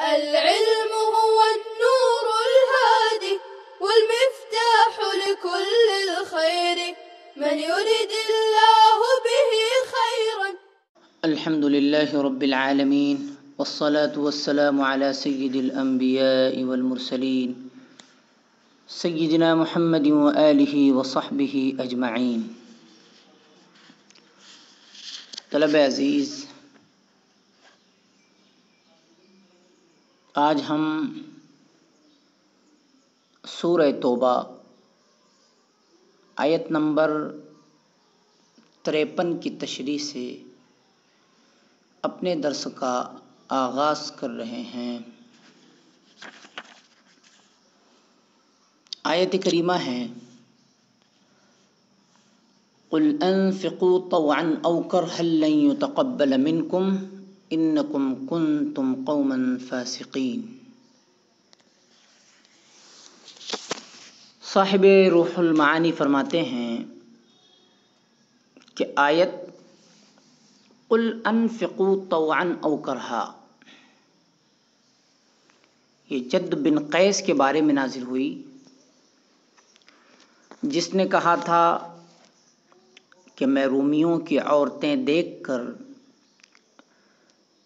العلم هو النور الهادي والمفتاح لكل الخير من يرد الله به خيرا. الحمد لله رب العالمين والصلاة والسلام على سيد الأنبياء والمرسلين سيدنا محمد وآله وصحبه أجمعين. طلبہ عزیز، آج ہم سورہ توبہ آیت نمبر 53 کی تشریح سے اپنے درس کا آغاز کر رہے ہیں. آیت کریمہ ہے: قُلْ أَنفِقُوا طَوْعًا أَوْ كَرْهًا لَّن يُتَقَبَّلَ مِنكُمْ إِنَّكُمْ كُنتُمْ قَوْمًا فَاسِقِينَ. صاحب روح المعانی فرماتے ہیں کہ آیت قُلْ أَنفِقُوا طَوْعًا أَوْ كَرْهًا یہ جد بن قیس کے بارے میں نازل ہوئی، جس نے کہا تھا کہ میں رومیوں کی عورتیں دیکھ کر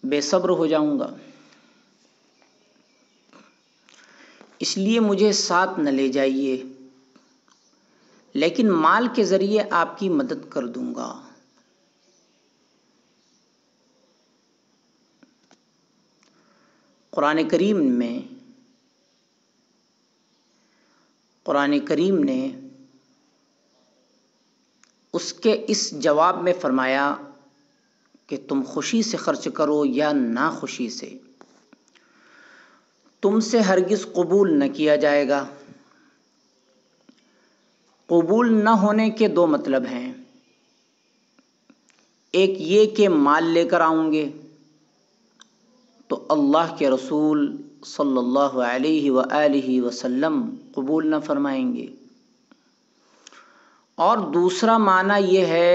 بے صبر ہو جاؤں گا، اس لیے مجھے ساتھ نہ لے جائیے، لیکن مال کے ذریعے آپ کی مدد کر دوں گا. قرآن کریم نے اس کے اس جواب میں فرمایا کہ تم خوشی سے خرچ کرو یا ناخوشی سے، تم سے ہرگز قبول نہ کیا جائے گا. قبول نہ ہونے کے دو مطلب ہیں، ایک یہ کہ مال لے کر آؤں گے تو اللہ کے رسول صلی اللہ علیہ وآلہ وسلم قبول نہ فرمائیں گے، اور دوسرا معنی یہ ہے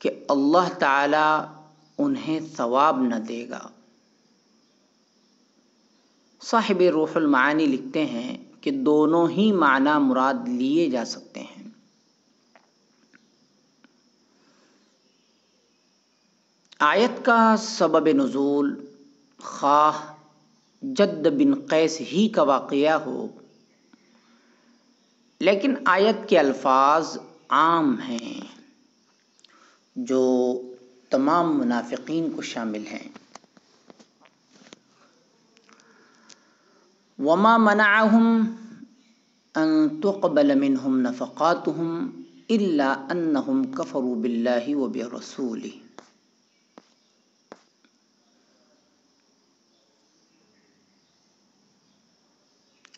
کہ اللہ تعالی انہیں ثواب نہ دے گا. صاحب روح المعانی لکھتے ہیں کہ دونوں ہی معنی مراد لیے جا سکتے ہیں. آیت کا سبب نزول خواہ جد بن قیس ہی کا واقعہ ہو، لیکن آیت کے الفاظ عام ہیں جو تمام منافقین کو شامل ہیں. وَمَا مَنَعَهُمْ أَن تُقْبَلَ مِنْهُمْ نَفَقَاتُهُمْ إِلَّا أَنَّهُمْ كَفَرُوا بِاللَّهِ وَبِرَسُولِهِ.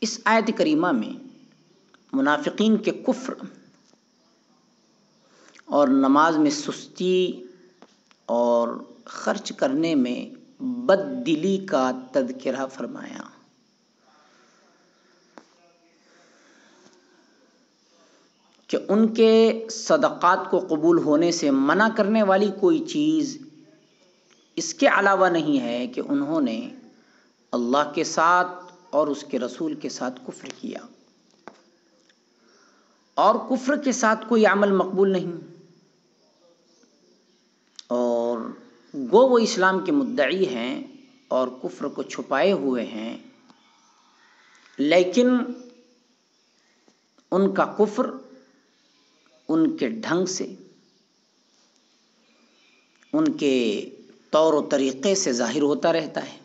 اس آیت کریمہ میں منافقین کے کفر اور نماز میں سستی اور خرچ کرنے میں بد دلی کا تذکرہ فرمایا. کہ ان کے صدقات کو قبول ہونے سے منع کرنے والی کوئی چیز اس کے علاوہ نہیں ہے کہ انہوں نے اللہ کے ساتھ اور اس کے رسول کے ساتھ کفر کیا، اور کفر کے ساتھ کوئی عمل مقبول نہیں، اور گو وہ اسلام کے مدعی ہیں اور کفر کو چھپائے ہوئے ہیں، لیکن ان کا کفر ان کے ڈھنگ سے، ان کے طور و طریقے سے ظاہر ہوتا رہتا ہے،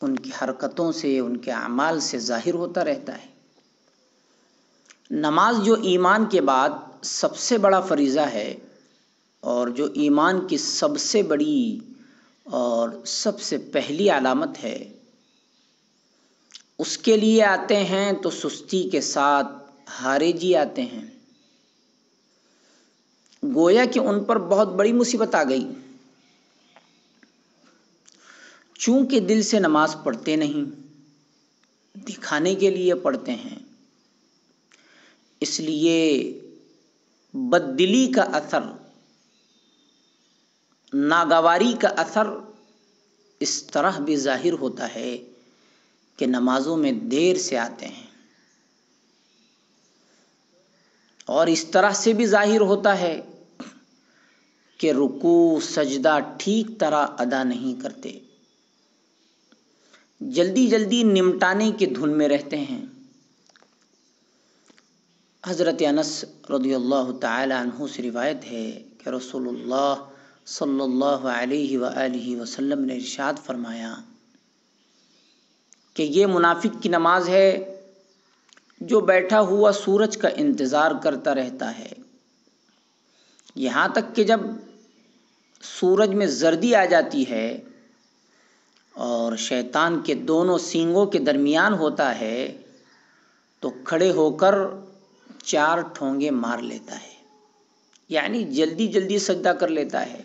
ان کی حرکتوں سے، ان کے اعمال سے ظاہر ہوتا رہتا ہے. نماز جو ایمان کے بعد سب سے بڑا فریضہ ہے اور جو ایمان کی سب سے بڑی اور سب سے پہلی علامت ہے، اس کے لیے آتے ہیں تو سستی کے ساتھ ہارجی آتے ہیں. گویا کہ ان پر بہت بڑی مصیبت آ گئی، چونکہ دل سے نماز پڑھتے نہیں، دکھانے کے لیے پڑھتے ہیں، اس لیے بددلی کا اثر، ناگواری کا اثر اس طرح بھی ظاہر ہوتا ہے کہ نمازوں میں دیر سے آتے ہیں، اور اس طرح سے بھی ظاہر ہوتا ہے کہ رکوع سجدہ ٹھیک طرح ادا نہیں کرتے، جلدی جلدی نمٹانے کی دھن میں رہتے ہیں۔ حضرت انس رضی اللہ تعالی عنہ سے روایت ہے کہ رسول اللہ صلی اللہ علیہ وآلہ وسلم نے ارشاد فرمایا کہ یہ منافق کی نماز ہے جو بیٹھا ہوا سورج کا انتظار کرتا رہتا ہے، یہاں تک کہ جب سورج میں زردی آ جاتی ہے اور شیطان کے دونوں سینگوں کے درمیان ہوتا ہے تو کھڑے ہو کر 4 ٹھونگے مار لیتا ہے، یعنی جلدی جلدی سجدہ کر لیتا ہے،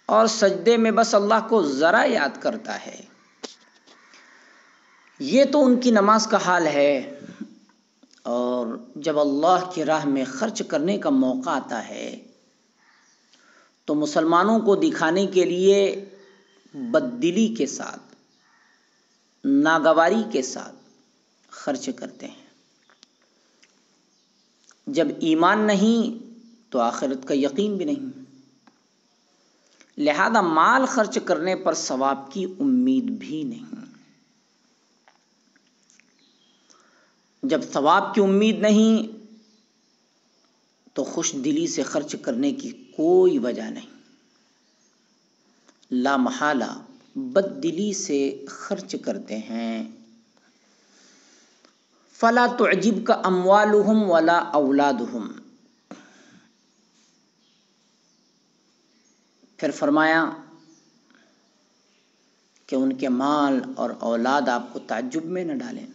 اور سجدے میں بس اللہ کو ذرا یاد کرتا ہے۔ یہ تو ان کی نماز کا حال ہے، اور جب اللہ کی راہ میں خرچ کرنے کا موقع آتا ہے تو مسلمانوں کو دکھانے کے لیے بددلی کے ساتھ، ناگواری کے ساتھ خرچ کرتے ہیں۔ جب ایمان نہیں تو آخرت کا یقین بھی نہیں، لہذا مال خرچ کرنے پر ثواب کی امید بھی نہیں۔ جب ثواب کی امید نہیں تو خوش دلی سے خرچ کرنے کی کوئی وجہ نہیں، لا محالہ بد دلی سے خرچ کرتے ہیں۔ فلا تعجبک اموالہم ولا اولادہم، پھر فرمایا کہ ان کے مال اور اولاد آپ کو تعجب میں نہ ڈالیں،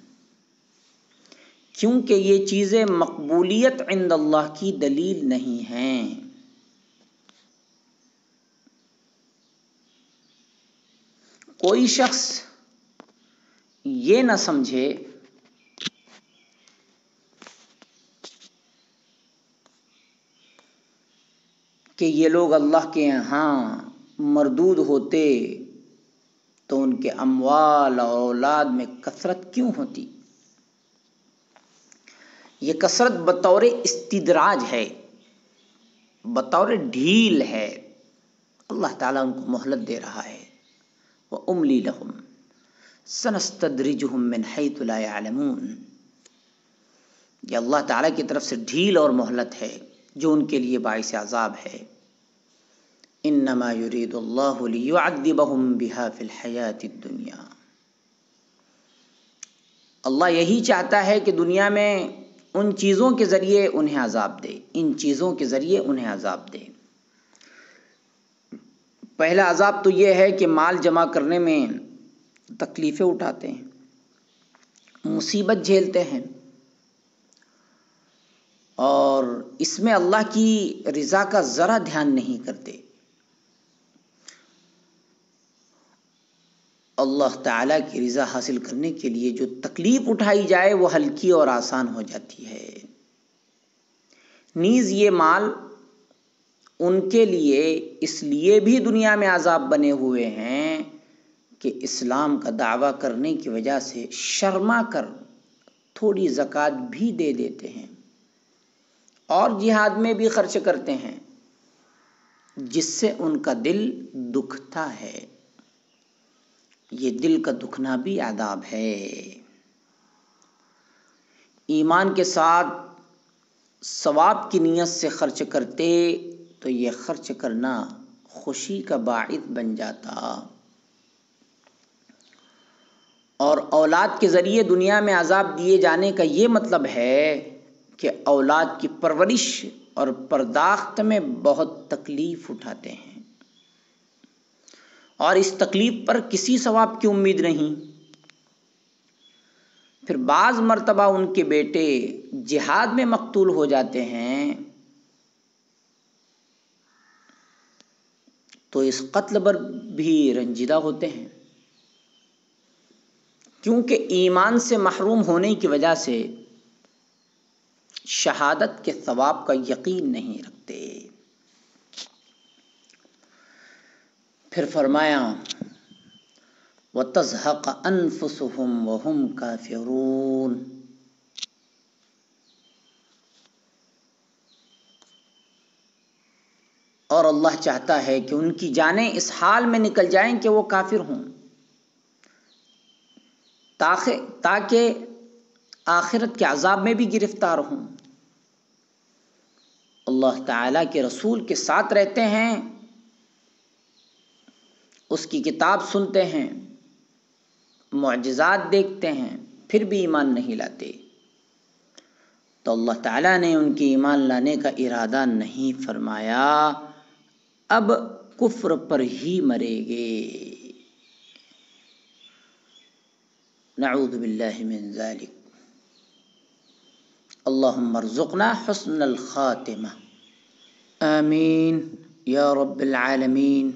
کیونکہ یہ چیزیں مقبولیت عند اللہ کی دلیل نہیں ہیں۔ کوئی شخص یہ نہ سمجھے کہ یہ لوگ اللہ کے یہاں مردود ہوتے تو ان کے اموال اور اولاد میں کثرت کیوں ہوتی۔ یہ کثرت بطور استدراج ہے، بطور ڈھیل ہے۔ اللہ تعالیٰ ان کو مہلت دے رہا ہے، وَأُمْلِي لَهُمْ سَنَسْتَدْرِجُهُمْ مِنْ حَيْثُ لَا يَعْلَمُونَ۔ یہ اللہ تعالیٰ کی طرف سے ڈھیل اور مہلت ہے جو ان کے لیے باعث عذاب ہے۔ انما یرید اللہ لیعذبہم بہا فی الحیاۃ الدنیا، اللہ یہی چاہتا ہے کہ دنیا میں ان چیزوں کے ذریعے انہیں عذاب دے، ان چیزوں کے ذریعے انہیں عذاب دے۔ پہلا عذاب تو یہ ہے کہ مال جمع کرنے میں تکلیفیں اٹھاتے ہیں، مصیبت جھیلتے ہیں، اور اس میں اللہ کی رضا کا ذرا دھیان نہیں کرتے۔ اللہ تعالیٰ کی رضا حاصل کرنے کے لیے جو تکلیف اٹھائی جائے وہ ہلکی اور آسان ہو جاتی ہے۔ نیز یہ مال ان کے لیے اس لیے بھی دنیا میں عذاب بنے ہوئے ہیں کہ اسلام کا دعویٰ کرنے کی وجہ سے شرما کر تھوڑی زکوٰۃ بھی دے دیتے ہیں اور جہاد میں بھی خرچ کرتے ہیں، جس سے ان کا دل دکھتا ہے۔ یہ دل کا دکھنا بھی عذاب ہے۔ ایمان کے ساتھ ثواب کی نیت سے خرچ کرتے تو یہ خرچ کرنا خوشی کا باعث بن جاتا، اور اولاد کے ذریعے دنیا میں عذاب دیے جانے کا یہ مطلب ہے کہ اولاد کی پرورش اور پرداخت میں بہت تکلیف اٹھاتے ہیں، اور اس تکلیف پر کسی ثواب کی امید نہیں۔ پھر بعض مرتبہ ان کے بیٹے جہاد میں مقتول ہو جاتے ہیں تو اس قتل پر بھی رنجیدہ ہوتے ہیں، کیونکہ ایمان سے محروم ہونے کی وجہ سے شہادت کے ثواب کا یقین نہیں رکھتے۔ پھر فرمایا وَتَزْهَقَ أَنفُسُهُمْ وَهُمْ كَافِرُونَ. اور اللہ چاہتا ہے کہ ان کی جانیں اس حال میں نکل جائیں کہ وہ کافر ہوں، تاکہ آخرت کے عذاب میں بھی گرفتار ہوں. اللہ تعالیٰ کے رسول کے ساتھ رہتے ہیں، اس کی کتاب سنتے ہیں، معجزات دیکھتے ہیں، پھر بھی ایمان نہیں لاتے، تو اللہ تعالیٰ نے ان کی ایمان لانے کا ارادہ نہیں فرمایا، اب کفر پر ہی مرے گے. نعوذ باللہ من ذلک. اللہم ارزقنا حسن الخاتمہ. آمین یا رب العالمین.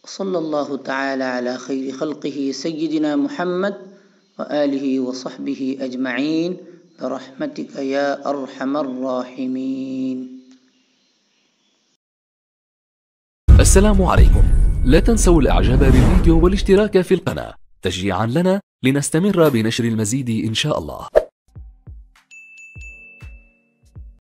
صلی اللہ تعالی علی خیر خلقہ سیدنا محمد وآلہ وصحبہ اجمعین برحمتک یا ارحم الراحمین. السلام عليكم. لا تنسوا الاعجاب بالفيديو والاشتراك في القناة تشجيعا لنا لنستمر بنشر المزيد إن شاء الله.